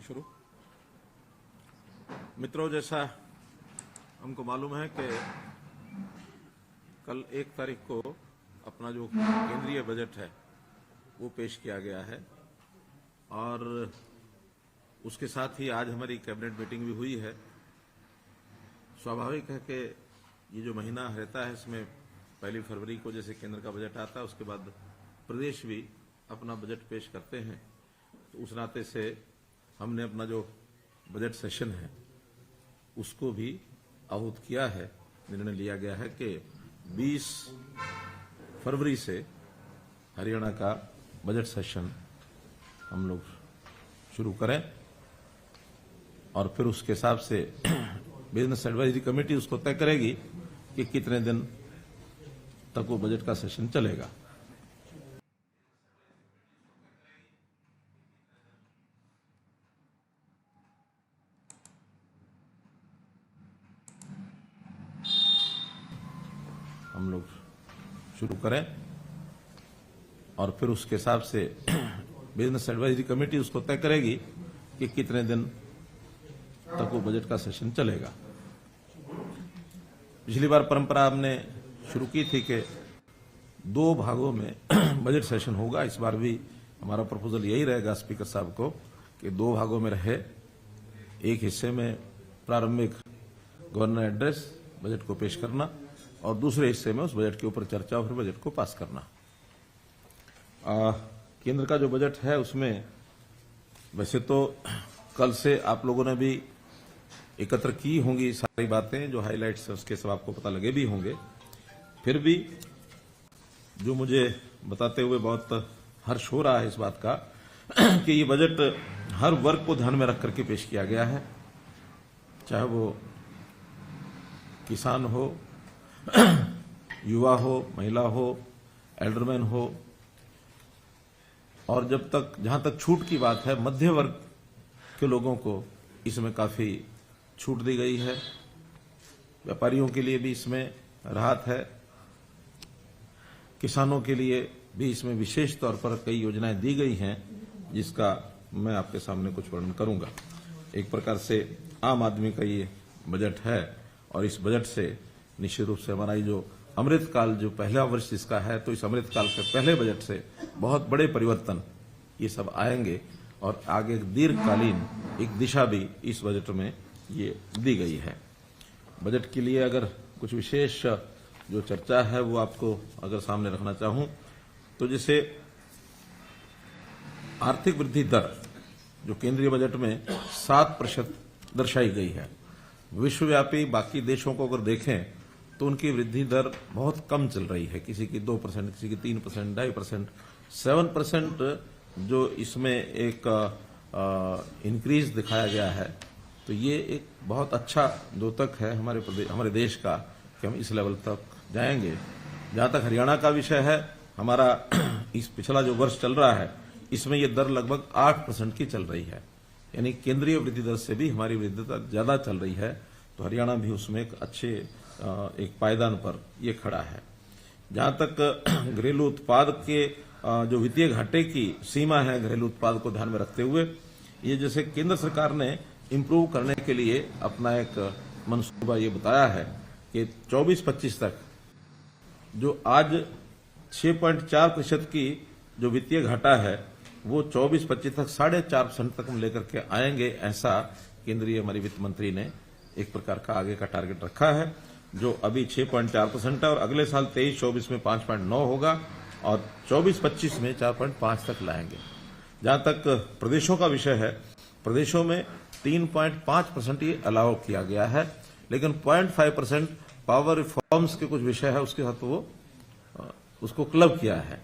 शुरू। मित्रों, जैसा हमको मालूम है कि कल 1 तारीख को अपना जो केंद्रीय बजट है वो पेश किया गया है और उसके साथ ही आज हमारी कैबिनेट मीटिंग भी हुई है। स्वाभाविक है कि ये जो महीना रहता है इसमें 1 फरवरी को जैसे केंद्र का बजट आता है उसके बाद प्रदेश भी अपना बजट पेश करते हैं, तो उस नाते से हमने अपना जो बजट सेशन है उसको भी आहूत किया है। निर्णय लिया गया है कि 20 फरवरी से हरियाणा का बजट सेशन हम लोग शुरू करें और फिर उसके हिसाब से बिजनेस एडवाइजरी कमेटी उसको तय करेगी कि कितने दिन तक वो बजट का सेशन चलेगा। हम लोग शुरू करें और फिर उसके हिसाब से बिजनेस एडवाइजरी कमेटी उसको तय करेगी कि कितने दिन तक वो बजट का सेशन चलेगा। पिछली बार परंपरा हमने शुरू की थी कि 2 भागों में बजट सेशन होगा। इस बार भी हमारा प्रपोजल यही रहेगा स्पीकर साहब को कि 2 भागों में रहे। एक हिस्से में प्रारंभिक गवर्नर एड्रेस बजट को पेश करना और दूसरे हिस्से में उस बजट के ऊपर चर्चा और फिर बजट को पास करना। केंद्र का जो बजट है उसमें वैसे तो कल से आप लोगों ने भी एकत्र की होंगी सारी बातें, जो हाइलाइट्स उसके सब आपको पता लगे भी होंगे। फिर भी जो मुझे बताते हुए बहुत हर्ष हो रहा है इस बात का कि ये बजट हर वर्ग को ध्यान में रख करके पेश किया गया है, चाहे वो किसान हो, युवा हो, महिला हो, एल्डरमैन हो, और जहां तक छूट की बात है मध्य वर्ग के लोगों को इसमें काफी छूट दी गई है। व्यापारियों के लिए भी इसमें राहत है, किसानों के लिए भी इसमें विशेष तौर पर कई योजनाएं दी गई हैं जिसका मैं आपके सामने कुछ वर्णन करूंगा। एक प्रकार से आम आदमी का ये बजट है और इस बजट से निश्चित रूप से हमारा जो अमृतकाल जो पहला वर्ष इसका है, तो इस अमृतकाल के पहले बजट से बहुत बड़े परिवर्तन ये सब आएंगे और आगे दीर्घकालीन एक दिशा भी इस बजट में ये दी गई है। बजट के लिए अगर कुछ विशेष जो चर्चा है वो आपको अगर सामने रखना चाहूं तो जैसे आर्थिक वृद्धि दर जो केंद्रीय बजट में 7% दर्शाई गई है। विश्वव्यापी बाकी देशों को अगर देखें तो उनकी वृद्धि दर बहुत कम चल रही है, किसी की 2%, किसी की 3%, 2.5%, 7% जो इसमें एक इंक्रीज दिखाया गया है। तो ये एक बहुत अच्छा द्योतक है हमारे देश का कि हम इस लेवल तक जाएंगे। जहां तक हरियाणा का विषय है, हमारा इस पिछला जो वर्ष चल रहा है इसमें ये दर लगभग 8% की चल रही है, यानी केंद्रीय वृद्धि दर से भी हमारी वृद्धि दर ज्यादा चल रही है। तो हरियाणा भी उसमें एक अच्छे एक पायदान पर ये खड़ा है। जहां तक घरेलू उत्पाद के जो वित्तीय घाटे की सीमा है घरेलू उत्पाद को ध्यान में रखते हुए, ये जैसे केंद्र सरकार ने इंप्रूव करने के लिए अपना एक मंसूबा ये बताया है कि 24-25 तक जो आज 6.4% की जो वित्तीय घाटा है वो 24-25 तक 4.5% तक हम लेकर के आएंगे। ऐसा केंद्रीय हमारी वित्त मंत्री ने एक प्रकार का आगे का टारगेट रखा है, जो अभी 6.4% है और अगले साल 23-24 में 5.9 होगा और 24-25 में 4.5 तक लाएंगे। जहां तक प्रदेशों का विषय है, प्रदेशों में 3.5% ये अलाउ किया गया है, लेकिन 0.5% पावर रिफॉर्म्स के कुछ विषय है उसके साथ वो उसको क्लब किया है।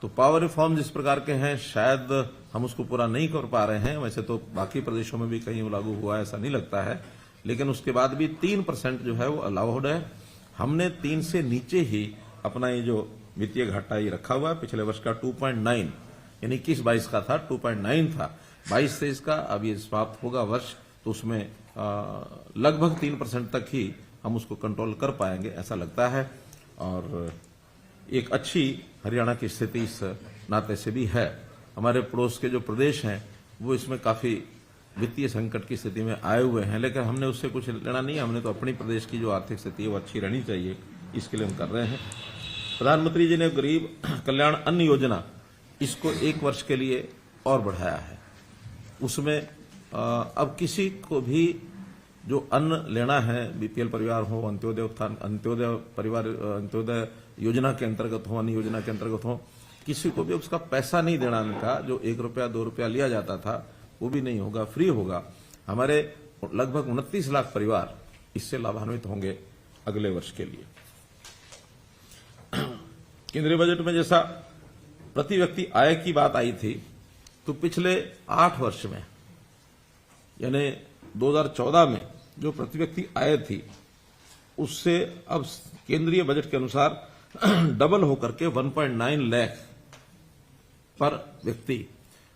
तो पावर रिफॉर्म जिस प्रकार के हैं शायद हम उसको पूरा नहीं कर पा रहे हैं। वैसे तो बाकी प्रदेशों में भी कहीं लागू हुआ है ऐसा नहीं लगता है, लेकिन उसके बाद भी 3% जो है वो अलाउड है। हमने 3 से नीचे ही अपना ये जो वित्तीय घाटा ये रखा हुआ है। पिछले वर्ष का 2.9 यानी 21-22 का था, 2.9 था। 22-23 का अब ये समाप्त होगा वर्ष, तो उसमें लगभग 3% तक ही हम उसको कंट्रोल कर पाएंगे ऐसा लगता है। और एक अच्छी हरियाणा की स्थिति इस नाते से भी है। हमारे पड़ोस के जो प्रदेश हैं वो इसमें काफी वित्तीय संकट की स्थिति में आए हुए हैं, लेकिन हमने उससे कुछ लेना नहीं है। हमने तो अपनी प्रदेश की जो आर्थिक स्थिति है वो अच्छी रहनी चाहिए, इसके लिए हम कर रहे हैं। प्रधानमंत्री जी ने गरीब कल्याण अन्न योजना इसको 1 वर्ष के लिए और बढ़ाया है। उसमें अब किसी को भी जो अन्न लेना है, बीपीएल परिवार हो, अंत्योदय उत्थान, अंत्योदय परिवार, अंत्योदय योजना के अंतर्गत हो, अन्य योजना के अंतर्गत हो, किसी को भी उसका पैसा नहीं देना का, जो 1 रुपया 2 रुपया लिया जाता था वो भी नहीं होगा, फ्री होगा। हमारे लगभग 29 लाख परिवार इससे लाभान्वित होंगे अगले वर्ष के लिए। केंद्रीय बजट में जैसा प्रति व्यक्ति आय की बात आई थी, तो पिछले 8 वर्ष में यानी 2014 में जो प्रति व्यक्ति आय थी, उससे अब केंद्रीय बजट के अनुसार डबल होकर के 1.9 लाख पर व्यक्ति।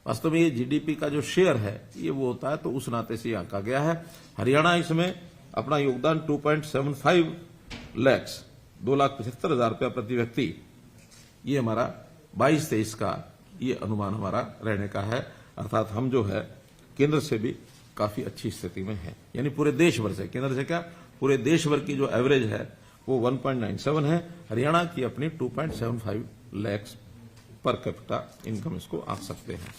वास्तव में ये जीडीपी का जो शेयर है ये वो होता है, तो उस नाते से आंका गया है। हरियाणा इसमें अपना योगदान 2.75 लाख, 2,75,000 रुपया प्रति व्यक्ति, ये हमारा 22-23 का ये अनुमान हमारा रहने का है। अर्थात हम जो है केंद्र से भी काफी अच्छी स्थिति में है, यानी पूरे देश भर से, केंद्र से क्या पूरे देश भर की जो एवरेज है वो 1.97 है। हरियाणा की अपनी 2.75 लाख पर कैपिटा इनकम इसको आंक सकते हैं।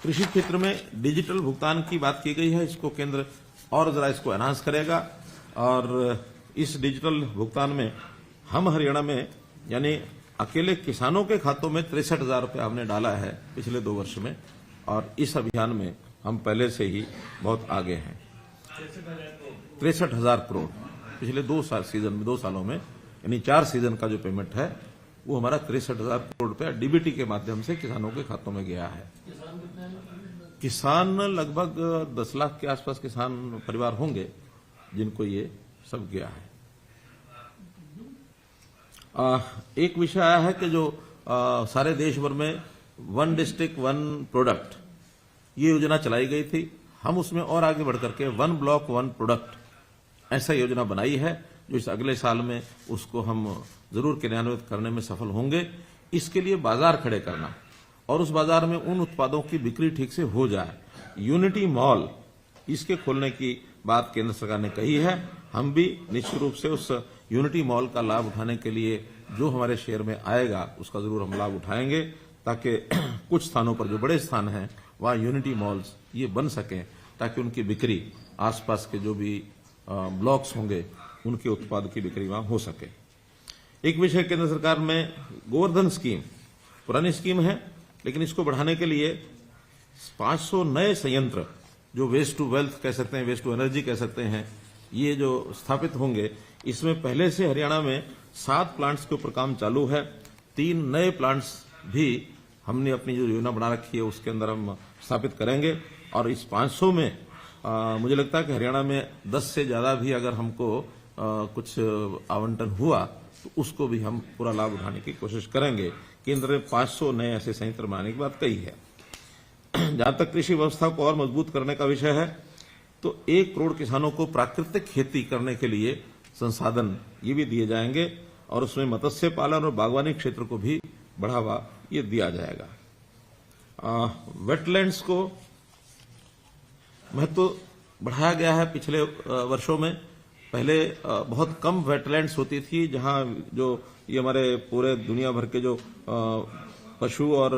कृषि क्षेत्र में डिजिटल भुगतान की बात की गई है, इसको केंद्र और जरा इसको एनहांस करेगा, और इस डिजिटल भुगतान में हम हरियाणा में यानी अकेले किसानों के खातों में 63,000 रुपया हमने डाला है पिछले 2 वर्ष में, और इस अभियान में हम पहले से ही बहुत आगे हैं। 63,000 करोड़ पिछले 2 सालों में, यानी 4 सीजन का जो पेमेंट है वो हमारा 63,000 करोड़ रुपया डीबीटी के माध्यम से किसानों के खातों में गया है। किसान लगभग 10 लाख के आसपास किसान परिवार होंगे जिनको ये सब गया है। एक विषय आया है कि जो सारे देश भर में 1 डिस्ट्रिक्ट 1 प्रोडक्ट ये योजना चलाई गई थी, हम उसमें और आगे बढ़कर के 1 ब्लॉक 1 प्रोडक्ट ऐसा योजना बनाई है, जो इस अगले साल में उसको हम जरूर क्रियान्वित करने में सफल होंगे। इसके लिए बाजार खड़े करना और उस बाजार में उन उत्पादों की बिक्री ठीक से हो जाए, यूनिटी मॉल इसके खोलने की बात केंद्र सरकार ने कही है। हम भी निश्चित रूप से उस यूनिटी मॉल का लाभ उठाने के लिए जो हमारे शहर में आएगा उसका जरूर हम लाभ उठाएंगे, ताकि कुछ स्थानों पर जो बड़े स्थान हैं वहां यूनिटी मॉल्स ये बन सकें, ताकि उनकी बिक्री आसपास के जो भी ब्लॉक्स होंगे उनके उत्पाद की बिक्री वहां हो सके। एक विषय केंद्र सरकार में गोवर्धन स्कीम, पुरानी स्कीम है लेकिन इसको बढ़ाने के लिए 500 नए संयंत्र जो वेस्ट टू वेल्थ कह सकते हैं, वेस्ट टू एनर्जी कह सकते हैं, ये जो स्थापित होंगे, इसमें पहले से हरियाणा में 7 प्लांट्स के ऊपर काम चालू है। 3 नए प्लांट्स भी हमने अपनी जो योजना बना रखी है उसके अंदर हम स्थापित करेंगे, और इस 500 में मुझे लगता है कि हरियाणा में 10 से ज्यादा भी अगर हमको कुछ आवंटन हुआ तो उसको भी हम पूरा लाभ उठाने की कोशिश करेंगे। केंद्र ने 500 नए ऐसे संयंत्र बनाने की बात कही है। जहां तक कृषि व्यवस्था को और मजबूत करने का विषय है, तो 1 करोड़ किसानों को प्राकृतिक खेती करने के लिए संसाधन ये भी दिए जाएंगे, और उसमें मत्स्य पालन और बागवानी क्षेत्र को भी बढ़ावा ये दिया जाएगा। वेटलैंड्स को महत्व बढ़ाया गया है। पिछले वर्षों में पहले बहुत कम वेटलैंड्स होती थी, जहां जो ये हमारे पूरे दुनिया भर के जो पशु और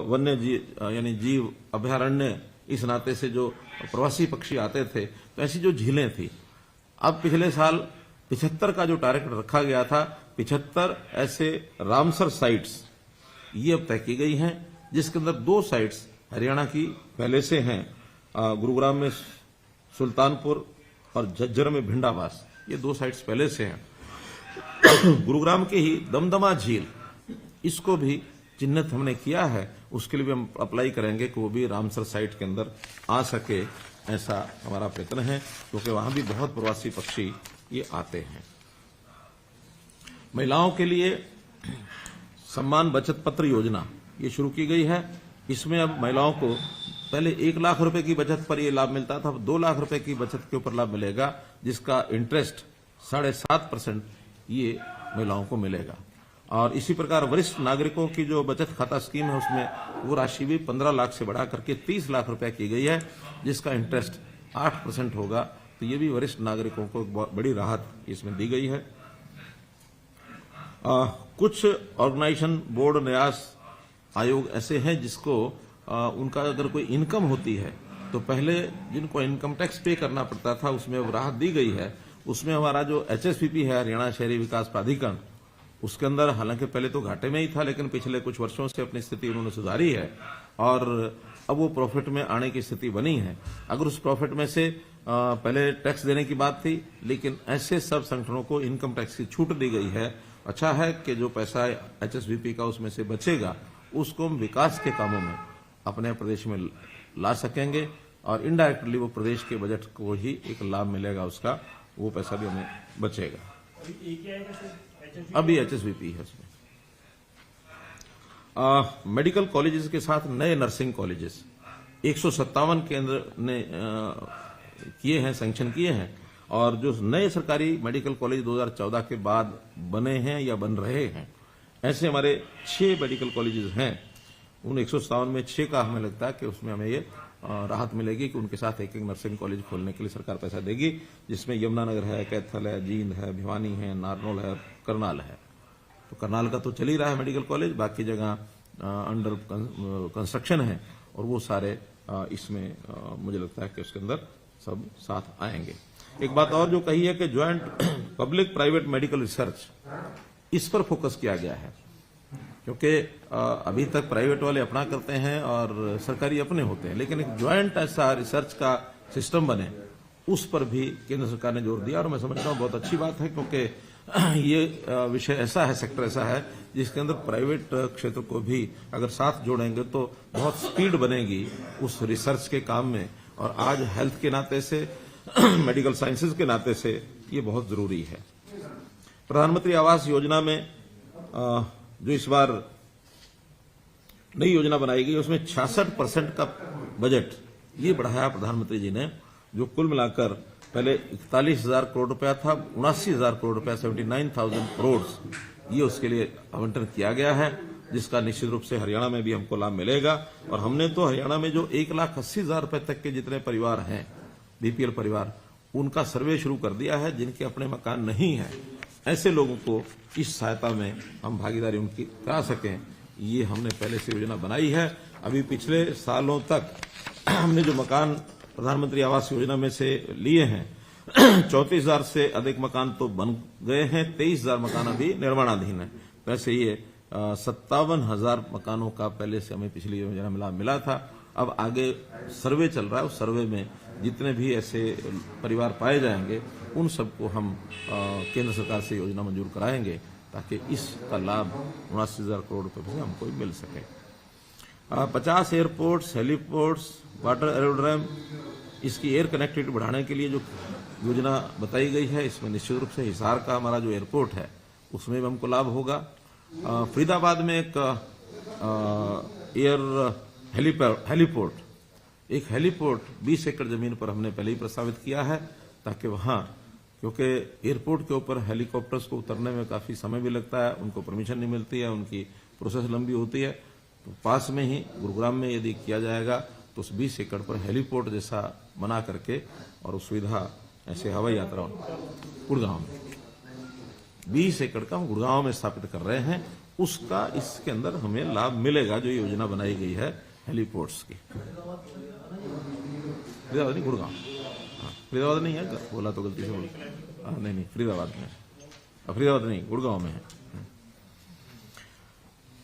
वन्य जीव यानी जीव अभयारण्य इस नाते से जो प्रवासी पक्षी आते थे, तो ऐसी जो झीलें थी, अब पिछले साल 75 का जो टारगेट रखा गया था, 75 ऐसे रामसर साइट्स ये अब तय की गई हैं, जिसके अंदर 2 साइट्स हरियाणा की पहले से हैं। गुरुग्राम में सुल्तानपुर और झज्जर में भिंडावास, ये 2 साइट्स पहले से हैं। गुरुग्राम के ही दमदमा झील, इसको भी चिन्हित हमने किया है, उसके लिए भी हम अप्लाई करेंगे कि वो भी रामसर साइट के अंदर आ सके, ऐसा हमारा प्रयत्न है, क्योंकि वहां भी बहुत प्रवासी पक्षी ये आते हैं। महिलाओं के लिए सम्मान बचत पत्र योजना ये शुरू की गई है। इसमें अब महिलाओं को पहले 1 लाख रुपए की बचत पर यह लाभ मिलता था, अब 2 लाख रुपए की बचत के ऊपर लाभ मिलेगा, जिसका इंटरेस्ट 7.5% ये महिलाओं को मिलेगा। और इसी प्रकार वरिष्ठ नागरिकों की जो बचत खाता स्कीम है उसमें वो राशि भी 15 लाख से बढ़ा करके 30 लाख रुपए की गई है, जिसका इंटरेस्ट 8% होगा। तो ये भी वरिष्ठ नागरिकों को बहुत बड़ी राहत इसमें दी गई है। कुछ ऑर्गेनाइजेशन, बोर्ड, न्यास आयोग ऐसे हैं जिसको उनका अगर कोई इनकम होती है तो पहले जिनको इनकम टैक्स पे करना पड़ता था उसमें अब राहत दी गई है। उसमें हमारा जो HSPP है, हरियाणा शहरी विकास प्राधिकरण, उसके अंदर हालांकि पहले तो घाटे में ही था, लेकिन पिछले कुछ वर्षों से अपनी स्थिति उन्होंने सुधारी है और अब वो प्रॉफिट में आने की स्थिति बनी है। अगर उस प्रॉफिट में से पहले टैक्स देने की बात थी, लेकिन ऐसे सब संगठनों को इनकम टैक्स की छूट दी गई है। अच्छा है कि जो पैसा HSPP का उसमें से बचेगा उसको हम विकास के कामों में अपने प्रदेश में ला सकेंगे और इनडायरेक्टली वो प्रदेश के बजट को ही एक लाभ मिलेगा, उसका वो पैसा भी हमें बचेगा। अभी HSPP है उसमें। मेडिकल कॉलेजेस के साथ नए नर्सिंग कॉलेजेस 157 केंद्र ने किए हैं, सैंक्शन किए हैं, और जो नए सरकारी मेडिकल कॉलेज 2014 के बाद बने हैं या बन रहे हैं, ऐसे हमारे 6 मेडिकल कॉलेजेस हैं। उन 157 में 6 का हमें लगता है कि उसमें हमें ये राहत मिलेगी कि उनके साथ एक नर्सिंग कॉलेज खोलने के लिए सरकार पैसा देगी, जिसमें यमुनानगर है, कैथल है, जींद है, भिवानी है, नारनौल है, करनाल है। तो करनाल का तो चल ही रहा है मेडिकल कॉलेज, बाकी जगह अंडर कंस्ट्रक्शन है और वो सारे इसमें मुझे लगता है कि उसके अंदर सब साथ आएंगे। एक बात और जो कही है कि joint public private medical research, इस पर फोकस किया गया है, क्योंकि अभी तक प्राइवेट वाले अपना करते हैं और सरकारी अपने होते हैं, लेकिन एक ज्वाइंट ऐसा रिसर्च का सिस्टम बने, उस पर भी केंद्र सरकार ने जोर दिया और मैं समझता हूं बहुत अच्छी बात है, क्योंकि ये विषय ऐसा है, सेक्टर ऐसा है जिसके अंदर प्राइवेट क्षेत्र को भी अगर साथ जोड़ेंगे तो बहुत स्पीड बनेगी उस रिसर्च के काम में। और आज हेल्थ के नाते से मेडिकल साइंसेज के नाते से ये बहुत जरूरी है। प्रधानमंत्री आवास योजना में जो इस बार नई योजना बनाई गई उसमें 66% का बजट ये बढ़ाया प्रधानमंत्री जी ने, जो कुल मिलाकर पहले 41,000 करोड़ रुपया था, 79,000 करोड़ रुपया, 79,000 करोड़ ये उसके लिए आवंटन किया गया है, जिसका निश्चित रूप से हरियाणा में भी हमको लाभ मिलेगा। और हमने तो हरियाणा में जो 1,80,000 रुपए तक के जितने परिवार हैं, BPL परिवार, उनका सर्वे शुरू कर दिया है। जिनके अपने मकान नहीं है, ऐसे लोगों को इस सहायता में हम भागीदारी उनकी करा सकें, ये हमने पहले से योजना बनाई है। अभी पिछले सालों तक हमने जो मकान प्रधानमंत्री आवास योजना में से लिए हैं 34,000 से अधिक मकान तो बन गए हैं, 23,000 मकान अभी निर्माणाधीन है। वैसे ये 57,000 मकानों का पहले से हमें पिछली योजना में लाभ मिला था। अब आगे सर्वे चल रहा है, उस सर्वे में जितने भी ऐसे परिवार पाए जाएंगे उन सबको हम केंद्र सरकार से योजना मंजूर कराएंगे, ताकि इसका लाभ 79,000 करोड़ रुपए से हमको मिल सके। 50 एयरपोर्ट्स, हेलीपोर्ट्स, वाटर एरोड्रम, इसकी एयर कनेक्टिविटी बढ़ाने के लिए जो योजना बताई गई है, इसमें निश्चित रूप से हिसार का हमारा जो एयरपोर्ट है उसमें भी हमको लाभ होगा। फरीदाबाद में एक हेलीपोर्ट, एक हेलीपोर्ट 20 एकड़ जमीन पर हमने पहले ही प्रस्तावित किया है, ताकि वहां, क्योंकि एयरपोर्ट के ऊपर हेलीकॉप्टर्स को उतरने में काफी समय भी लगता है, उनको परमिशन नहीं मिलती है, उनकी प्रोसेस लंबी होती है, तो पास में ही गुरुग्राम में यदि किया जाएगा तो उस 20 एकड़ पर हेलीपोर्ट जैसा बना करके और उस सुविधा ऐसे हवाई यात्रा गुड़गांव में 20 एकड़ का हम गुड़गांव में स्थापित कर रहे हैं, उसका इसके अंदर हमें लाभ मिलेगा, जो योजना बनाई गई है हेलीपोर्ट्स की। फरीदाबाद नहीं, गुड़गांव, फरीदाबाद नहीं है, बोला तो गलती से बोला, नहीं फरीदाबाद में, फरीदाबाद नहीं, गुड़गांव में है।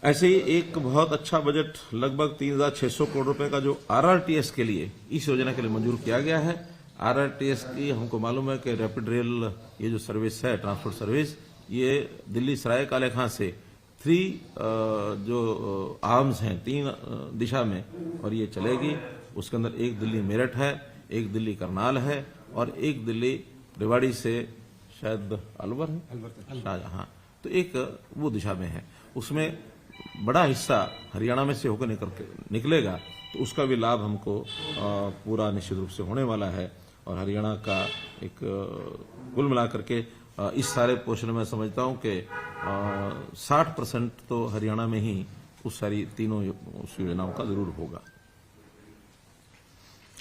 ऐसे ही एक बहुत अच्छा बजट लगभग 3,600 करोड़ रुपए का जो RRTS के लिए, इस योजना के लिए मंजूर किया गया है। RRTS की हमको मालूम है कि रैपिड रेल ये जो सर्विस है, ट्रांसपोर्ट सर्विस, ये दिल्ली सराय काले खां से 3 जो आर्म्स हैं 3 दिशा में, और ये चलेगी। उसके अंदर एक दिल्ली मेरठ है, एक दिल्ली करनाल है और एक दिल्ली रेवाड़ी से शायद अलवर है, हाँ, तो एक वो दिशा में है। उसमें बड़ा हिस्सा हरियाणा में से होकर निकलेगा, तो उसका भी लाभ हमको पूरा निश्चित रूप से होने वाला है। और हरियाणा का एक कुल मिलाकर के इस सारे पोर्शन में समझता हूं कि 60% तो हरियाणा में ही उस सारी तीनों उस योजनाओं का जरूर होगा।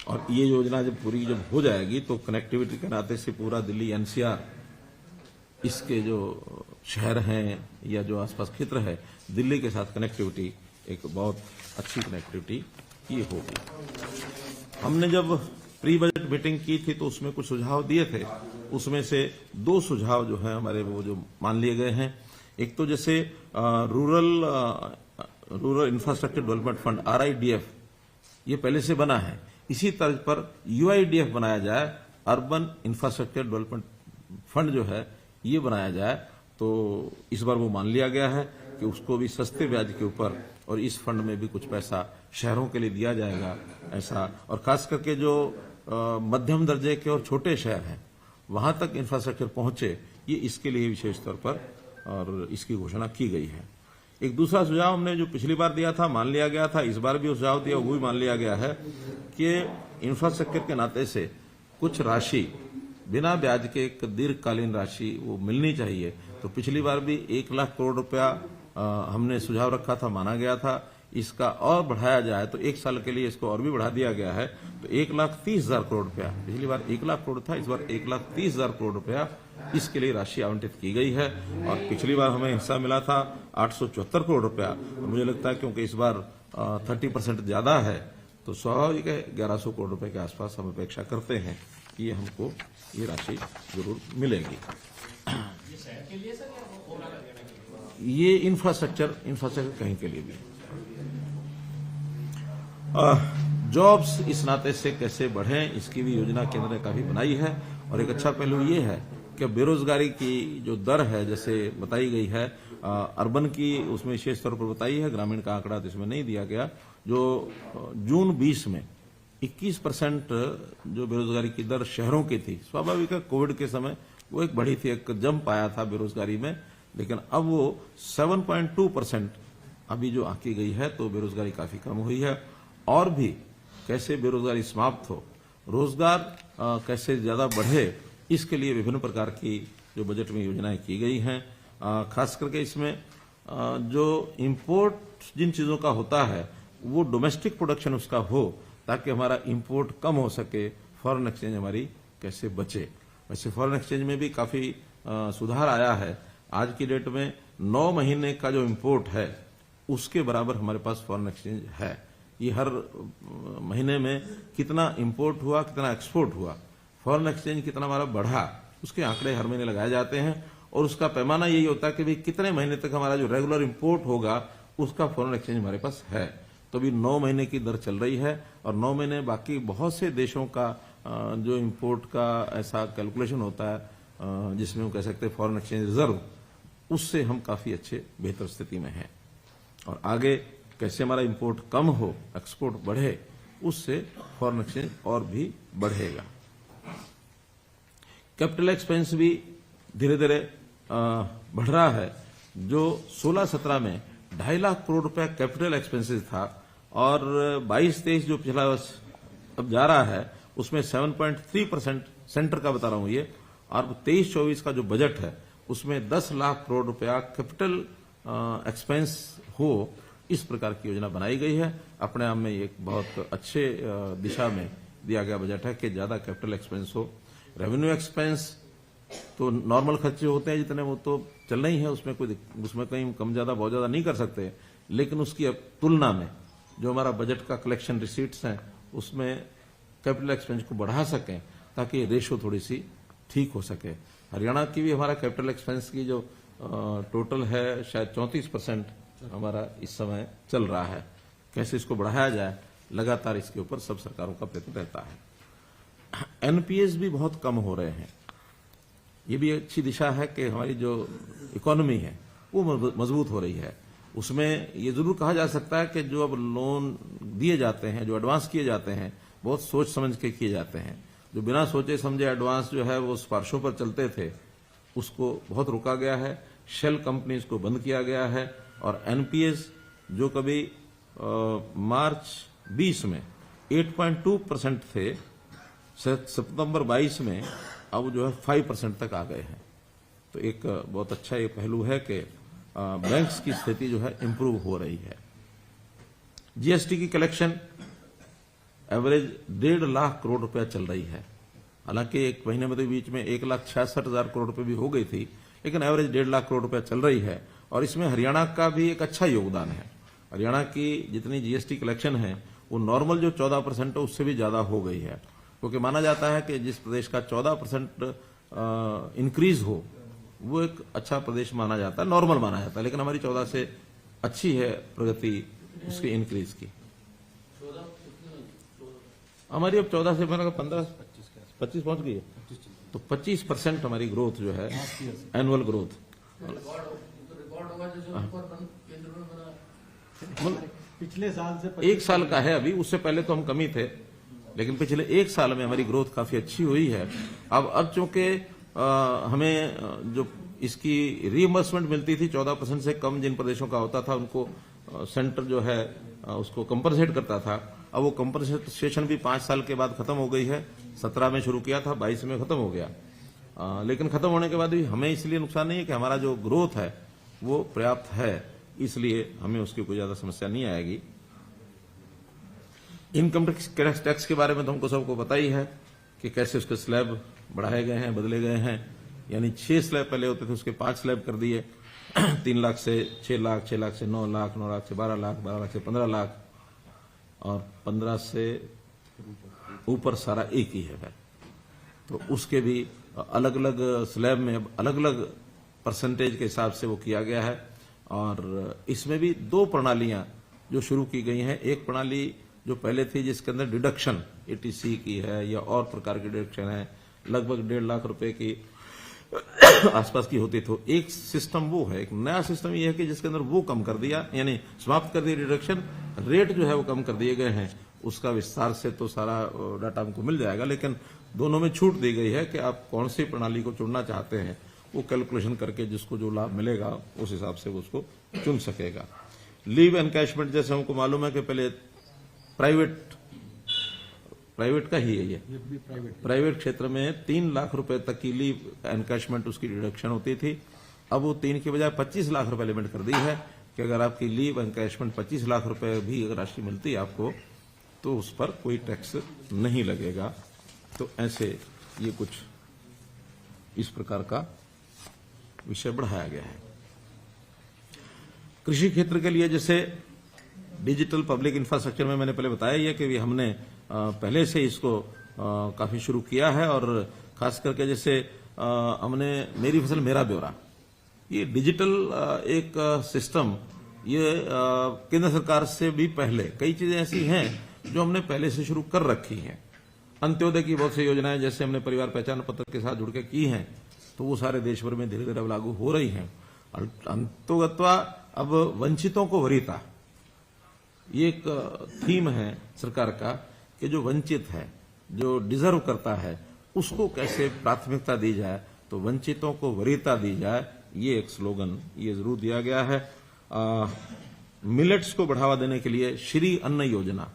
और ये योजना जब पूरी जब हो जाएगी तो कनेक्टिविटी के नाते से पूरा दिल्ली एनसीआर इसके जो शहर हैं या जो आसपास क्षेत्र है दिल्ली के साथ कनेक्टिविटी एक बहुत अच्छी कनेक्टिविटी ये होगी। हमने जब प्री बजट मीटिंग की थी तो उसमें कुछ सुझाव दिए थे, उसमें से 2 सुझाव जो है हमारे वो जो मान लिए गए हैं। एक तो जैसे rural infrastructure development fund RIDF ये पहले से बना है, इसी तर्ज पर UIDF बनाया जाए, अर्बन इंफ्रास्ट्रक्चर डेवलपमेंट फंड जो है ये बनाया जाए। तो इस बार वो मान लिया गया है कि उसको भी सस्ते ब्याज के ऊपर और इस फंड में भी कुछ पैसा शहरों के लिए दिया जाएगा ऐसा। और खास करके जो मध्यम दर्जे के और छोटे शहर हैं वहां तक इंफ्रास्ट्रक्चर पहुंचे, ये इसके लिए विशेष तौर पर और इसकी घोषणा की गई है। एक दूसरा सुझाव हमने जो पिछली बार दिया था मान लिया गया था, इस बार भी सुझाव दिया वो भी मान लिया गया है कि इंफ्रास्ट्रक्चर के नाते से कुछ राशि बिना ब्याज के एक दीर्घकालीन राशि वो मिलनी चाहिए। तो पिछली बार भी 1 लाख करोड़ रुपया हमने सुझाव रखा था, माना गया था। इसका और बढ़ाया जाए तो 1 साल के लिए इसको और भी बढ़ा दिया गया है, तो 1,30,000 करोड़ रुपया, पिछली बार 1 लाख करोड़ था, इस बार 1,30,000 करोड़ रुपया इसके लिए राशि आवंटित की गई है। और पिछली बार हमें हिस्सा मिला था 874 करोड़ रुपया, और मुझे लगता है क्योंकि इस बार 30% ज्यादा है तो स्वाभाविक है 1100 करोड़ रुपए के आसपास हम अपेक्षा करते हैं कि ये हमको ये राशि जरूर मिलेगी। ये इंफ्रास्ट्रक्चर कहीं के लिए भी। जॉब्स इस नाते से कैसे बढ़ें इसकी भी योजना केंद्र ने काफी बनाई है। और एक अच्छा पहलू ये है कि बेरोजगारी की जो दर है जैसे बताई गई है, अर्बन की उसमें विशेष तौर पर बताई है, ग्रामीण का आंकड़ा तो इसमें नहीं दिया गया। जो जून 20 में 21% जो बेरोजगारी की दर शहरों की थी, स्वाभाविक है कोविड के समय वो एक बढ़ी थी, एक जंप आया था बेरोजगारी में, लेकिन अब वो 7.2% अभी जो आंकी गई है, तो बेरोजगारी काफी कम हुई है। और भी कैसे बेरोजगारी समाप्त हो, रोजगार कैसे ज्यादा बढ़े, इसके लिए विभिन्न प्रकार की जो बजट में योजनाएं की गई हैं। खास करके इसमें जो इंपोर्ट जिन चीजों का होता है वो डोमेस्टिक प्रोडक्शन उसका हो, ताकि हमारा इंपोर्ट कम हो सके, फॉरेन एक्सचेंज हमारी कैसे बचे। वैसे फॉरेन एक्सचेंज में भी काफी सुधार आया है। आज की डेट में 9 महीने का जो इंपोर्ट है उसके बराबर हमारे पास फॉरेन एक्सचेंज है। ये हर महीने में कितना इंपोर्ट हुआ, कितना एक्सपोर्ट हुआ, फॉरेन एक्सचेंज कितना हमारा बढ़ा, उसके आंकड़े हर महीने लगाए जाते हैं। और उसका पैमाना यही होता है कि भाई कितने महीने तक हमारा जो रेगुलर इंपोर्ट होगा उसका फॉरेन एक्सचेंज हमारे पास है। तो अभी 9 महीने की दर चल रही है, और 9 महीने बाकी बहुत से देशों का जो इंपोर्ट का ऐसा कैलकुलेशन होता है जिसमें हम कह सकते हैं फॉरेन एक्सचेंज रिजर्व, उससे हम काफी अच्छे बेहतर स्थिति में हैं। और आगे कैसे हमारा इंपोर्ट कम हो, एक्सपोर्ट बढ़े, उससे फॉरेन एक्सचेंज और भी बढ़ेगा। कैपिटल एक्सपेंस भी धीरे धीरे बढ़ रहा है। जो 16-17 में 2.5 लाख करोड़ रुपया कैपिटल एक्सपेंसेस था, और 22-23 जो पिछला वर्ष अब जा रहा है उसमें 7.3% सेंटर का बता रहा हूं ये, और 23-24 का जो बजट है उसमें 10 लाख करोड़ रुपया कैपिटल एक्सपेंस हो, इस प्रकार की योजना बनाई गई है। अपने आप में एक बहुत अच्छे दिशा में दिया गया बजट है कि ज्यादा कैपिटल एक्सपेंस हो। रेवेन्यू एक्सपेंस तो नॉर्मल खर्चे होते हैं जितने, वो तो चलना ही है, उसमें कहीं कम ज्यादा बहुत ज्यादा नहीं कर सकते, लेकिन उसकी तुलना में जो हमारा बजट का कलेक्शन रिसीट्स हैं उसमें कैपिटल एक्सपेंस को बढ़ा सकें ताकि रेशो थोड़ी सी ठीक हो सके। हरियाणा की भी हमारा कैपिटल एक्सपेंस की जो टोटल है शायद 34% हमारा इस समय चल रहा है। कैसे इसको बढ़ाया जाए, लगातार इसके ऊपर सब सरकारों का प्रयत्न रहता है। एनपीएस भी बहुत कम हो रहे हैं, ये भी अच्छी दिशा है कि हमारी जो इकोनॉमी है वो मजबूत हो रही है। उसमें ये जरूर कहा जा सकता है कि जो अब लोन दिए जाते हैं, जो एडवांस किए जाते हैं, बहुत सोच समझ के किए जाते हैं। जो बिना सोचे समझे एडवांस जो है वो सिफारिशों पर चलते थे, उसको बहुत रोका गया है। शेल कंपनीज को बंद किया गया है, और एनपीएस जो कभी मार्च 20 में 8.2% थे, सितंबर 22 में अब जो है 5% तक आ गए हैं। तो एक बहुत अच्छा ये पहलू है कि बैंक्स की स्थिति जो है इंप्रूव हो रही है। जीएसटी की कलेक्शन एवरेज 1.5 लाख करोड़ रुपया चल रही है। हालांकि एक महीने में तो बीच में 1,66,000 करोड़ रुपए भी हो गई थी, लेकिन एवरेज 1.5 लाख करोड़ रुपया चल रही है। और इसमें हरियाणा का भी एक अच्छा योगदान है। हरियाणा की जितनी जीएसटी कलेक्शन है वो नॉर्मल जो 14% है उससे भी ज्यादा हो गई है, क्योंकि माना जाता है कि जिस प्रदेश का 14% इंक्रीज हो वो एक अच्छा प्रदेश माना जाता है, नॉर्मल माना जाता है। लेकिन हमारी 14 से अच्छी है प्रगति उसके इंक्रीज की। हमारी अब 14 से मैंने 15-25 पहुंच गई है, तो 25% हमारी ग्रोथ जो है एनुअल ग्रोथ। पिछले साल से एक साल का है अभी, उससे पहले तो हम कमी थे, लेकिन पिछले एक साल में हमारी ग्रोथ काफी अच्छी हुई है। अब चूंकि हमें जो इसकी रीइंबर्समेंट मिलती थी 14% से कम जिन प्रदेशों का होता था उनको सेंटर जो है उसको कंपनसेट करता था। अब वो कंपनसेशन भी 5 साल के बाद खत्म हो गई है। 17 में शुरू किया था, 22 में खत्म हो गया। लेकिन खत्म होने के बाद भी हमें इसलिए नुकसान नहीं है कि हमारा जो ग्रोथ है वो पर्याप्त है, इसलिए हमें उसकी कोई ज्यादा समस्या नहीं आएगी। इनकम टैक्स के बारे में तो हमको सबको पता ही है कि कैसे उसके स्लैब बढ़ाए गए हैं, बदले गए हैं। यानी 6 स्लैब पहले होते थे, उसके 5 स्लैब कर दिए। 3 लाख से 6 लाख, 6 लाख से 9 लाख, 9 लाख से 12 लाख, 12 लाख से 15 लाख, और 15 से ऊपर सारा एक ही है। तो उसके भी अलग अलग स्लैब में अलग अलग परसेंटेज के हिसाब से वो किया गया है। और इसमें भी 2 प्रणालियां जो शुरू की गई हैं। एक प्रणाली जो पहले थी जिसके अंदर डिडक्शन एटीसी की है या और प्रकार की डिडक्शन है, लगभग 1.5 लाख रुपए की आसपास की होती। तो एक सिस्टम वो है। एक नया सिस्टम ये है कि जिसके अंदर वो कम कर दिया, यानी समाप्त कर दिया डिडक्शन, रेट जो है वो कम कर दिए गए हैं। उसका विस्तार से तो सारा डाटा हमको मिल जाएगा, लेकिन दोनों में छूट दी गई है कि आप कौन सी प्रणाली को चुनना चाहते हैं, वो कैलकुलेशन करके जिसको जो लाभ मिलेगा उस हिसाब से वो उसको चुन सकेगा। लीव एनकैशमेंट जैसे हमको मालूम है कि पहले प्राइवेट का ही है ये प्राइवेट क्षेत्र में 3 लाख रुपए तक की लीव एनकैशमेंट उसकी डिडक्शन होती थी। अब वो 3 के बजाय 25 लाख रुपए लिमिट कर दी है कि अगर आपकी लीव एनकैशमेंट 25 लाख रुपए भी अगर राशि मिलती है आपको तो उस पर कोई टैक्स नहीं लगेगा। तो ऐसे ये कुछ इस प्रकार का विषय बढ़ाया गया है। कृषि क्षेत्र के लिए जैसे डिजिटल पब्लिक इंफ्रास्ट्रक्चर में मैंने पहले बताया ही है कि हमने पहले से इसको काफी शुरू किया है। और खास करके जैसे हमने मेरी फसल मेरा ब्यौरा, ये डिजिटल एक सिस्टम, ये केंद्र सरकार से भी पहले कई चीजें ऐसी हैं जो हमने पहले से शुरू कर रखी हैं। अंत्योदय की बहुत सी योजनाएं जैसे हमने परिवार पहचान पत्र के साथ जुड़ के की हैं, तो वो सारे देश भर में धीरे धीरे अब लागू हो रही हैं। अंतोगत्वा अब वंचितों को वरीयता, ये एक थीम है सरकार का कि जो वंचित है, जो डिजर्व करता है, उसको कैसे प्राथमिकता दी जाए, तो वंचितों को वरीयता दी जाए, ये एक स्लोगन ये जरूर दिया गया है। मिलेट्स को बढ़ावा देने के लिए श्री अन्न योजना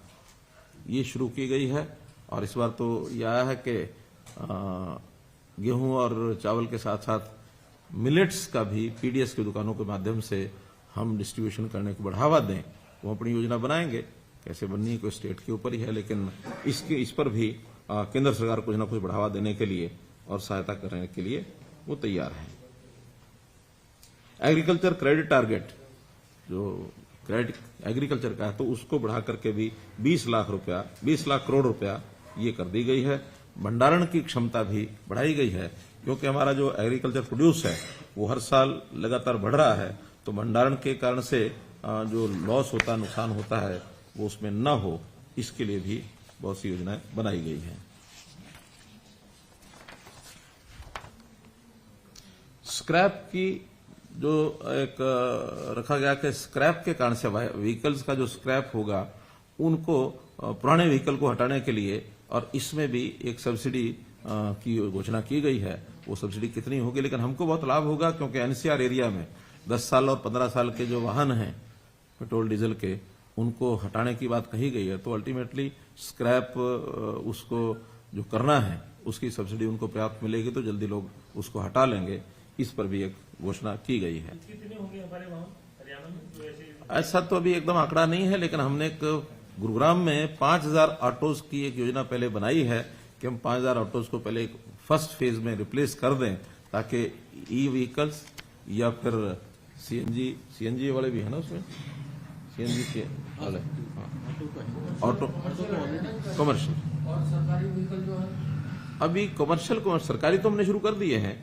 ये शुरू की गई है। और इस बार तो यह आया है कि गेहूं और चावल के साथ साथ मिलेट्स का भी पीडीएस की दुकानों के माध्यम से हम डिस्ट्रीब्यूशन करने को बढ़ावा दें। वो अपनी योजना बनाएंगे, कैसे बननी है कोई स्टेट के ऊपर ही है, लेकिन इस पर भी केंद्र सरकार कुछ न कुछ बढ़ावा देने के लिए और सहायता करने के लिए वो तैयार है। एग्रीकल्चर क्रेडिट टारगेट जो क्रेडिट एग्रीकल्चर का है, तो उसको बढ़ा करके भी 20 लाख करोड़ रुपया ये कर दी गई है। भंडारण की क्षमता भी बढ़ाई गई है, क्योंकि हमारा जो एग्रीकल्चर प्रोड्यूस है वो हर साल लगातार बढ़ रहा है। तो भंडारण के कारण से जो लॉस होता है, नुकसान होता है, वो उसमें न हो, इसके लिए भी बहुत सी योजनाएं बनाई गई हैं। स्क्रैप की जो एक रखा गया कि स्क्रैप के कारण से व्हीकल्स का जो स्क्रैप होगा उनको पुराने व्हीकल को हटाने के लिए, और इसमें भी एक सब्सिडी की घोषणा की गई है। वो सब्सिडी कितनी होगी, लेकिन हमको बहुत लाभ होगा, क्योंकि एनसीआर एरिया में 10 साल और 15 साल के जो वाहन हैं पेट्रोल डीजल के, उनको हटाने की बात कही गई है। तो अल्टीमेटली स्क्रैप उसको जो करना है उसकी सब्सिडी उनको पर्याप्त मिलेगी, तो जल्दी लोग उसको हटा लेंगे। इस पर भी एक घोषणा की गई है। कितने होंगे हमारे वहाँ हरियाणा में तो ऐसे? ऐसा तो अभी एकदम आंकड़ा नहीं है, लेकिन हमने एक गुरुग्राम में 5000 ऑटोज की एक योजना पहले बनाई है कि हम 5000 ऑटोज को पहले एक फर्स्ट फेज में रिप्लेस कर दें, ताकि ई व्हीकल्स या फिर सीएनजी वाले भी है ना उसमें, सीएनजी वाले, हाँ, ऑटो कमर्शियल और सरकारी व्हीकल जो है अभी कमर्शियल सरकारी तो हमने शुरू कर दिए हैं।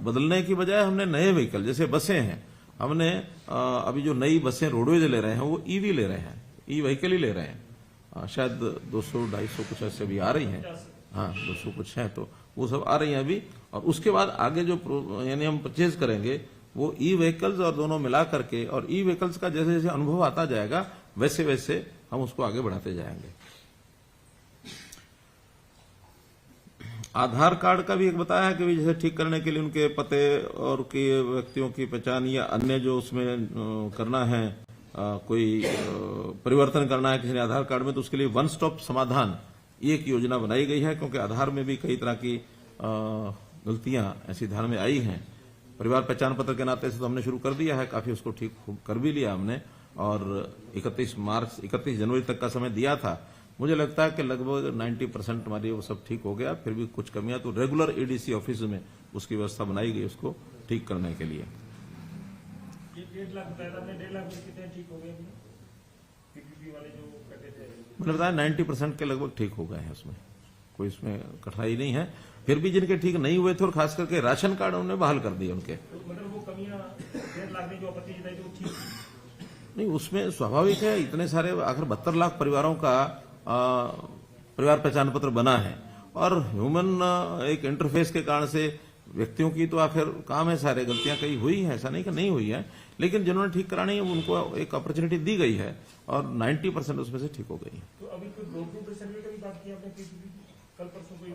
बदलने की बजाय हमने नए व्हीकल जैसे बसें हैं, हमने अभी जो नई बसें रोडवेज ले रहे हैं वो ईवी ले रहे हैं, ई व्हीकल ही ले रहे हैं। शायद 200-250 कुछ ऐसे अभी आ रही हैं, हाँ 200 कुछ है, तो वो सब आ रही हैं अभी। और उसके बाद आगे जो यानी हम परचेज करेंगे वो ई व्हीकल्स और दोनों मिला करके, और ई व्हीकल्स का जैसे जैसे अनुभव आता जाएगा वैसे वैसे हम उसको आगे बढ़ाते जाएंगे। आधार कार्ड का भी एक बताया है कि जैसे ठीक करने के लिए उनके पते और की व्यक्तियों की पहचान या अन्य जो उसमें करना है, कोई परिवर्तन करना है किसी ने आधार कार्ड में, तो उसके लिए वन स्टॉप समाधान एक योजना बनाई गई है, क्योंकि आधार में भी कई तरह की गलतियां ऐसी ध्यान में आई हैं। परिवार पहचान पत्र के नाते से तो हमने शुरू कर दिया है, काफी उसको ठीक कर भी लिया हमने, और 31 जनवरी तक का समय दिया था। मुझे लगता है कि लगभग 90% हमारी वो सब ठीक हो गया। फिर भी कुछ कमियां तो रेगुलर एडीसी ऑफिस में उसकी व्यवस्था बनाई गई उसको ठीक करने के लिए। 1.5 लाख बताया था आपने, 1.5 लाख में कितने ठीक हो गए पीपीपी वाले जो कहते थे? मैंने बताया 90% के लगभग ठीक हो गए हैं, उसमें कोई इसमें कठिनाई नहीं है। फिर भी जिनके ठीक नहीं हुए थे, और खास करके राशन कार्ड उन्होंने बहाल कर दिए उनके। तो मतलब वो कमियां 1.5 लाख में जो आपत्ति जताई थी वो ठीक नहीं, उसमें स्वाभाविक है, इतने सारे आखिर 72 लाख परिवारों का परिवार पहचान पत्र बना है, और ह्यूमन एक इंटरफेस के कारण से व्यक्तियों की तो आखिर काम है, सारे गलतियां कई हुई है, ऐसा नहीं कि नहीं हुई है, लेकिन जिन्होंने ठीक करानी है उनको एक अपॉर्चुनिटी दी गई है, और 90% उसमें से ठीक हो गई है। तो अभी कोई डोर टू डोर सर्वे का भी बात की आपने पीपीपी? कल परसों कोई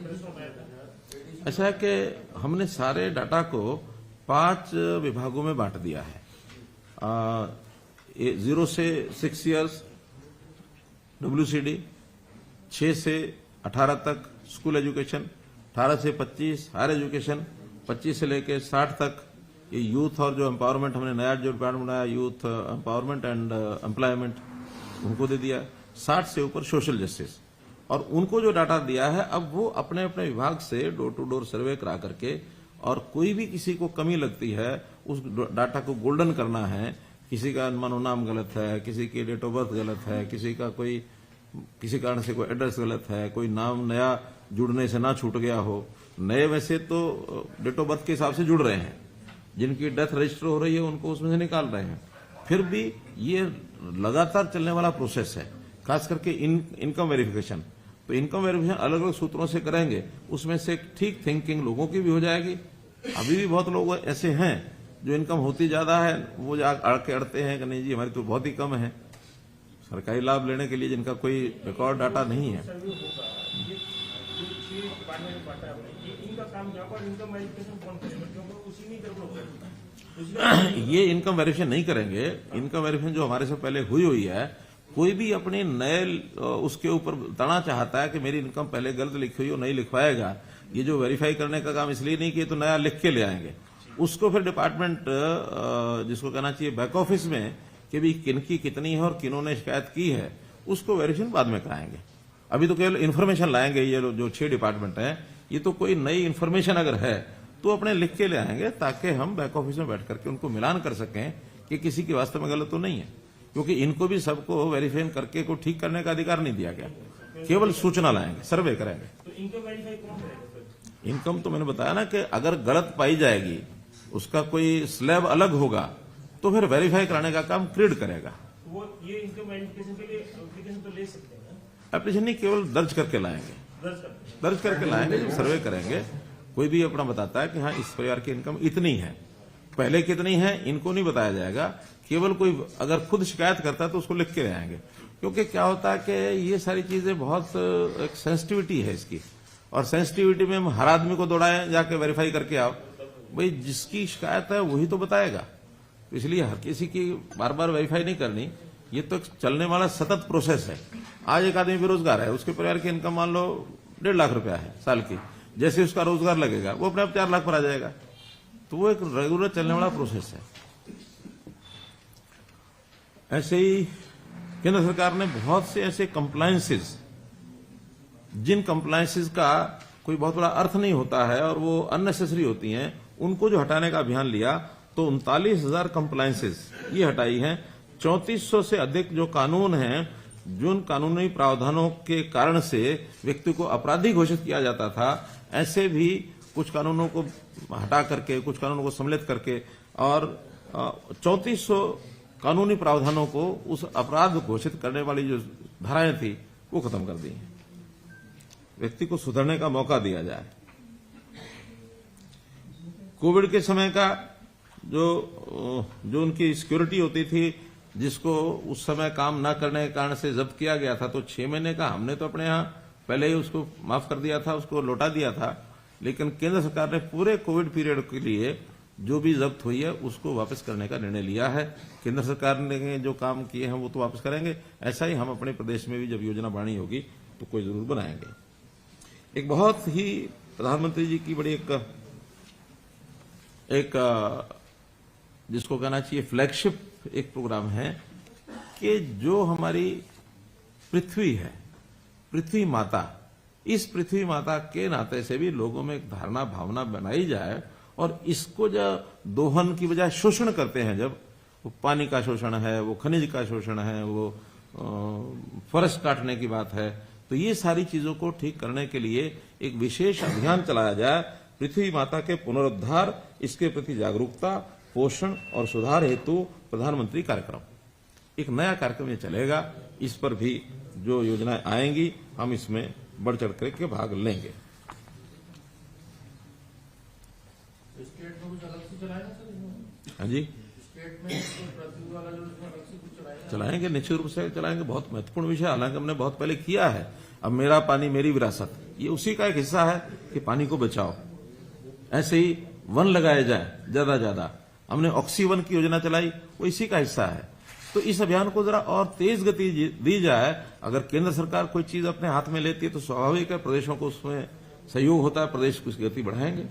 प्रश्न आया था। ऐसा है कि हमने सारे डाटा को 5 विभागों में बांट दिया है। 0 से 6 ईयर्स WCD, 6 से 18 तक स्कूल एजुकेशन, 18 से 25 हायर एजुकेशन, 25 से लेकर 60 तक ये यूथ, और जो एम्पावरमेंट हमने नया जो डिपार्टमेंट बनाया यूथ एम्पावरमेंट एंड एम्प्लॉयमेंट, उनको दे दिया। 60 से ऊपर सोशल जस्टिस, और उनको जो डाटा दिया है अब वो अपने अपने विभाग से डोर टू डोर सर्वे करा करके, और कोई भी किसी को कमी लगती है उस डाटा को गोल्डन करना है। किसी का मानो नाम गलत है, किसी की डेट ऑफ बर्थ गलत है, किसी का कोई किसी कारण से कोई एड्रेस गलत है, कोई नाम नया जुड़ने से ना छूट गया हो। नए वैसे तो डेट ऑफ बर्थ के हिसाब से जुड़ रहे हैं, जिनकी डेथ रजिस्टर हो रही है उनको उसमें से निकाल रहे हैं। फिर भी ये लगातार चलने वाला प्रोसेस है, खास करके इनकम वेरिफिकेशन। तो इनकम वेरिफिकेशन अलग अलग सूत्रों से करेंगे, उसमें से ठीक थिंकिंग लोगों की भी हो जाएगी। अभी भी बहुत लोग ऐसे हैं जो इनकम होती ज्यादा है, वो आके अड़ते हैं कि नहीं जी हमारी तो बहुत ही कम है, सरकारी लाभ लेने के लिए जिनका कोई रिकॉर्ड डाटा नहीं है। सर्वे होगा, ये जो 6 डिपार्टमेंट में बांटा है आपने, ये इनका काम क्या होगा? इनकम वेरिफिकेशन कौन करेगा? क्योंकि उसी में गड़बड़ होगा। ये इनकम वेरिफिकेशन नहीं करेंगे। इनकम वेरिफिकेशन जो हमारे से पहले हुई है, कोई भी अपने नए उसके ऊपर बताना चाहता है कि मेरी इनकम पहले गलत लिखी हुई हो, नहीं लिखवाएगा। ये जो वेरीफाई करने का काम इसलिए नहीं किया तो नया लिख के ले आएंगे, उसको फिर डिपार्टमेंट जिसको कहना चाहिए बैक ऑफिस में कि भी किनकी कितनी है और किन्होंने शिकायत की है, उसको वेरिफिकेशन बाद में कराएंगे। अभी तो केवल इन्फॉर्मेशन लाएंगे। ये जो 6 डिपार्टमेंट है, ये तो कोई नई इन्फॉर्मेशन अगर है तो अपने लिख के ले आएंगे, ताकि हम बैक ऑफिस में बैठ करके उनको मिलान कर सकें कि किसी की वास्तव में गलत तो नहीं है। क्योंकि इनको भी सबको वेरीफाई करके को ठीक करने का अधिकार नहीं दिया गया, केवल सूचना लाएंगे, सर्वे करेंगे। तो इनकम वेरीफाई कौन करेगा? इनकम तो मैंने बताया ना कि अगर गलत पाई जाएगी, उसका कोई स्लैब अलग होगा, तो फिर वेरीफाई कराने का काम क्रीड करेगा। वो ये इनकम वेरिफिकेशन के लिए एप्लीकेशन तो ले सकते हैं ना? एप्लीकेशन नहीं, केवल दर्ज करके लाएंगे, दर्ज करके लाएंगे। जब सर्वे करेंगे कोई भी अपना बताता है कि हाँ इस परिवार की इनकम इतनी है, पहले कितनी है इनको नहीं बताया जाएगा। केवल कोई अगर खुद शिकायत करता है तो उसको लिख के ले आएंगे। क्योंकि क्या होता है कि ये सारी चीजें बहुत एक सेंसिटिविटी है इसकी, और सेंसिटिविटी में हम हर आदमी को दौड़ाएं जाके वेरीफाई करके आओ। भाई जिसकी शिकायत है वही तो बताएगा, इसलिए हर किसी की बार बार वेरीफाई नहीं करनी। ये तो चलने वाला सतत प्रोसेस है। आज एक आदमी बेरोजगार है, उसके परिवार की इनकम मान लो 1.5 लाख रुपया है साल की, जैसे उसका रोजगार लगेगा वो अपने आप 4 लाख पर आ जाएगा। तो वो एक रेगुलर चलने वाला प्रोसेस है। ऐसे ही केंद्र सरकार ने बहुत से ऐसे कंप्लायंसेस, जिन कंप्लायंसेस का कोई बहुत बड़ा अर्थ नहीं होता है और वो अननेसेसरी होती हैं, उनको जो हटाने का अभियान लिया तो 39,000 कंप्लायंसेस ये हटाई हैं। 3400 से अधिक जो कानून हैं, जिन कानूनी प्रावधानों के कारण से व्यक्ति को अपराधी घोषित किया जाता था, ऐसे भी कुछ कानूनों को हटा करके, कुछ कानूनों को सम्मिलित करके और 3400 कानूनी प्रावधानों को उस अपराध घोषित करने वाली जो धाराएं थी वो खत्म कर दी हैं। व्यक्ति को सुधरने का मौका दिया जाए। कोविड के समय का जो उनकी सिक्योरिटी होती थी, जिसको उस समय काम न करने के कारण से जब्त किया गया था, तो 6 महीने का हमने तो अपने यहां पहले ही उसको माफ कर दिया था, उसको लौटा दिया था। लेकिन केंद्र सरकार ने पूरे कोविड पीरियड के लिए जो भी जब्त हुई है उसको वापस करने का निर्णय लिया है। केंद्र सरकार ने जो काम किए हैं वो तो वापस करेंगे। ऐसा ही हम अपने प्रदेश में भी जब योजना बनानी होगी तो कोई जरूर बनाएंगे। एक बहुत ही प्रधानमंत्री जी की बड़ी एक जिसको कहना चाहिए फ्लैगशिप एक प्रोग्राम है कि जो हमारी पृथ्वी है, पृथ्वी माता, इस पृथ्वी माता के नाते से भी लोगों में एक धारणा भावना बनाई जाए और इसको जब दोहन की बजाय शोषण करते हैं, जब वो पानी का शोषण है, वो खनिज का शोषण है, वो फॉरेस्ट काटने की बात है, तो ये सारी चीजों को ठीक करने के लिए एक विशेष अभियान चलाया जाए। पृथ्वी माता के पुनरुद्धार, इसके प्रति जागरूकता, पोषण और सुधार हेतु प्रधानमंत्री कार्यक्रम, एक नया कार्यक्रम ये चलेगा। इस पर भी जो योजनाएं आएंगी हम इसमें बढ़ चढ़ करके भाग लेंगे। स्टेट में कुछ अलग से चलाएगा सर इसमें? हाँ जी, स्टेट में पृथ्वी वाला जो इसमें अलग से कुछ चलाएगा? चलाएंगे, निश्चित रूप से चलाएंगे। बहुत महत्वपूर्ण विषय, हालांकि हमने बहुत पहले किया है। अब मेरा पानी मेरी विरासत, ये उसी का एक हिस्सा है कि पानी को बचाओ। ऐसे ही वन लगाए जाए ज्यादा ज्यादा। हमने ऑक्सीवन की योजना चलाई, वो इसी का हिस्सा है। तो इस अभियान को जरा और तेज गति दी जाए। अगर केंद्र सरकार कोई चीज अपने हाथ में लेती है तो स्वाभाविक है प्रदेशों को उसमें सहयोग होता है, प्रदेश उसकी गति बढ़ाएंगे।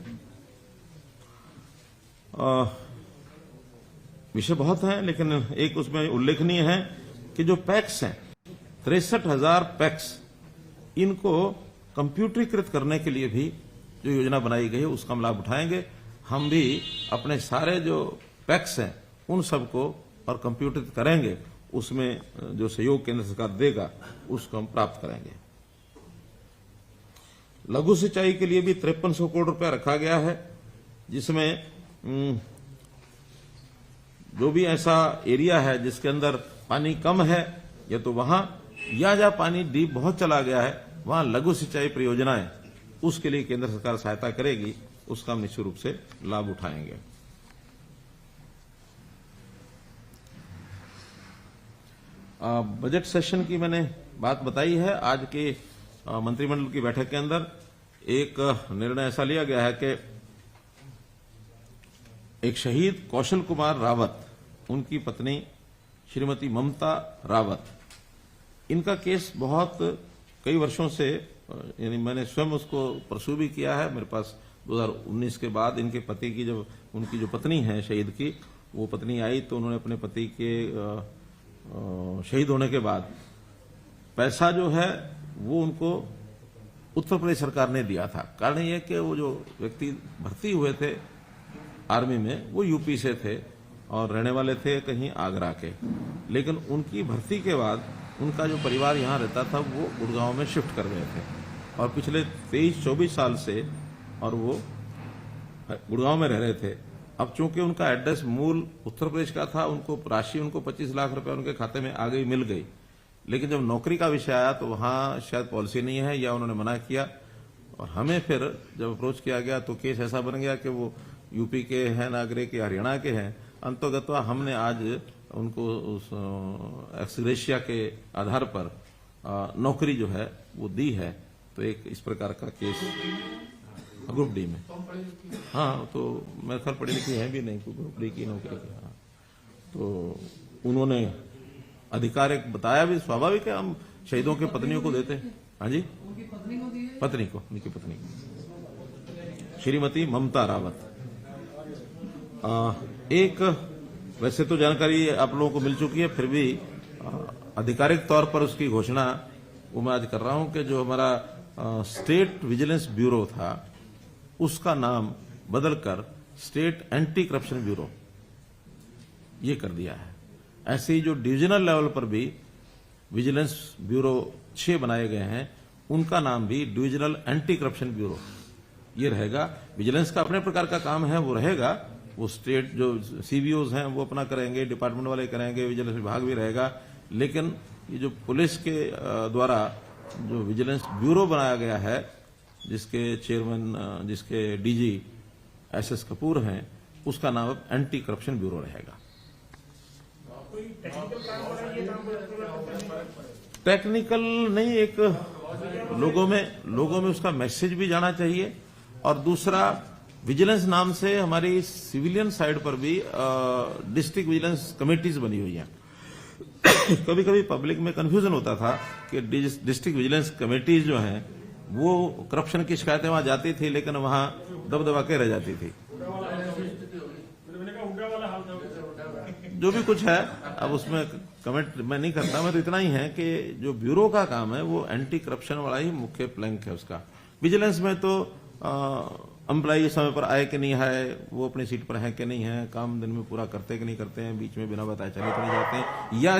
विषय बहुत हैं, लेकिन एक उसमें उल्लेखनीय है कि जो पैक्स हैं 63,000 पैक्स, इनको कंप्यूटरीकृत करने के लिए भी जो योजना बनाई गई है उसका हम लाभ उठाएंगे। हम भी अपने सारे जो पैक्स हैं उन सबको और कंप्यूटरित करेंगे, उसमें जो सहयोग केंद्र सरकार देगा उसको हम प्राप्त करेंगे। लघु सिंचाई के लिए भी 5300 करोड़ रुपया रखा गया है, जिसमें जो भी ऐसा एरिया है जिसके अंदर पानी कम है, या तो वहां या जहां पानी डीप बहुत चला गया है, वहां लघु सिंचाई परियोजनाएं, उसके लिए केंद्र सरकार सहायता करेगी। उसका हम निश्चित रूप से लाभ उठाएंगे। बजट सेशन की मैंने बात बताई है। आज के मंत्रिमंडल की बैठक के अंदर एक निर्णय ऐसा लिया गया है कि एक शहीद कौशल कुमार रावत, उनकी पत्नी श्रीमती ममता रावत, इनका केस बहुत कई वर्षों से, यानी मैंने स्वयं उसको परसू भी किया है। मेरे पास 2019 के बाद इनके पति की, जब उनकी जो पत्नी है शहीद की, वो पत्नी आई तो उन्होंने अपने पति के शहीद होने के बाद पैसा जो है वो उनको उत्तर प्रदेश सरकार ने दिया था। कारण यह कि वो जो व्यक्ति भर्ती हुए थे आर्मी में वो यूपी से थे और रहने वाले थे कहीं आगरा के, लेकिन उनकी भर्ती के बाद उनका जो परिवार यहाँ रहता था वो गुड़गांव में शिफ्ट कर गए थे और पिछले 23-24 साल से और वो गुड़गांव में रह रहे थे। अब चूंकि उनका एड्रेस मूल उत्तर प्रदेश का था, उनको राशि उनको 25 लाख रुपए उनके खाते में आ गई, मिल गई, लेकिन जब नौकरी का विषय आया तो वहां शायद पॉलिसी नहीं है या उन्होंने मना किया और हमें फिर जब अप्रोच किया गया तो केस ऐसा बन गया कि वो यूपी के हैं नागरिक या हरियाणा के हैं। अंततः हमने आज उनको उस एक्सग्रेशिया के आधार पर नौकरी जो है वो दी है। तो एक इस प्रकार का केस ग्रुप डी में, हाँ, तो मेरे ख्याल पढ़ी लिखी है भी नहीं, ग्रुप डी की नौकरी की। हाँ, तो उन्होंने अधिकार एक बताया भी, स्वाभाविक है, हम शहीदों के पत्नियों को देते हैं। हाँ जी, उनकी पत्नी को दी है? पत्नी को, उनकी पत्नी को, श्रीमती ममता रावत। एक वैसे तो जानकारी आप लोगों को मिल चुकी है, फिर भी आधिकारिक तौर पर उसकी घोषणा वो मैं आज कर रहा हूं कि जो हमारा स्टेट विजिलेंस ब्यूरो था उसका नाम बदलकर स्टेट एंटी करप्शन ब्यूरो ये कर दिया है। ऐसे ही जो डिविजनल लेवल पर भी विजिलेंस ब्यूरो 6 बनाए गए हैं उनका नाम भी डिविजनल एंटी करप्शन ब्यूरो ये रहेगा। विजिलेंस का अपने प्रकार का काम है वो रहेगा, वो स्टेट जो सीबीओज हैं वो अपना करेंगे, डिपार्टमेंट वाले करेंगे, विजिलेंस विभाग भी रहेगा, लेकिन ये जो पुलिस के द्वारा जो विजिलेंस ब्यूरो बनाया गया है जिसके चेयरमैन जिसके डीजी एसएस कपूर हैं उसका नाम अब एंटी करप्शन ब्यूरो रहेगा। कोई टेक्निकल काम हो रहा है ये काम को टेक्निकल नहीं, एक लोगों में उसका मैसेज भी जाना चाहिए और दूसरा विजिलेंस नाम से हमारी सिविलियन साइड पर भी डिस्ट्रिक्ट विजिलेंस कमेटीज बनी हुई हैं। कभी कभी पब्लिक में कंफ्यूजन होता था कि डिस्ट्रिक्ट विजिलेंस कमेटीज जो हैं वो करप्शन की शिकायतें वहां जाती थी लेकिन वहां दबदबा के रह जाती थी। जो भी कुछ है अब उसमें कमेंट मैं नहीं करता, मैं तो इतना ही है कि जो ब्यूरो का काम है वो एंटी करप्शन वाला ही मुख्य प्लैंक है उसका। विजिलेंस में तो एम्प्लॉय समय पर आए कि नहीं आए, वो अपनी सीट पर है कि नहीं है, काम दिन में पूरा करते कि नहीं करते हैं, बीच में बिना बताए चले तो नहीं जाते हैं, या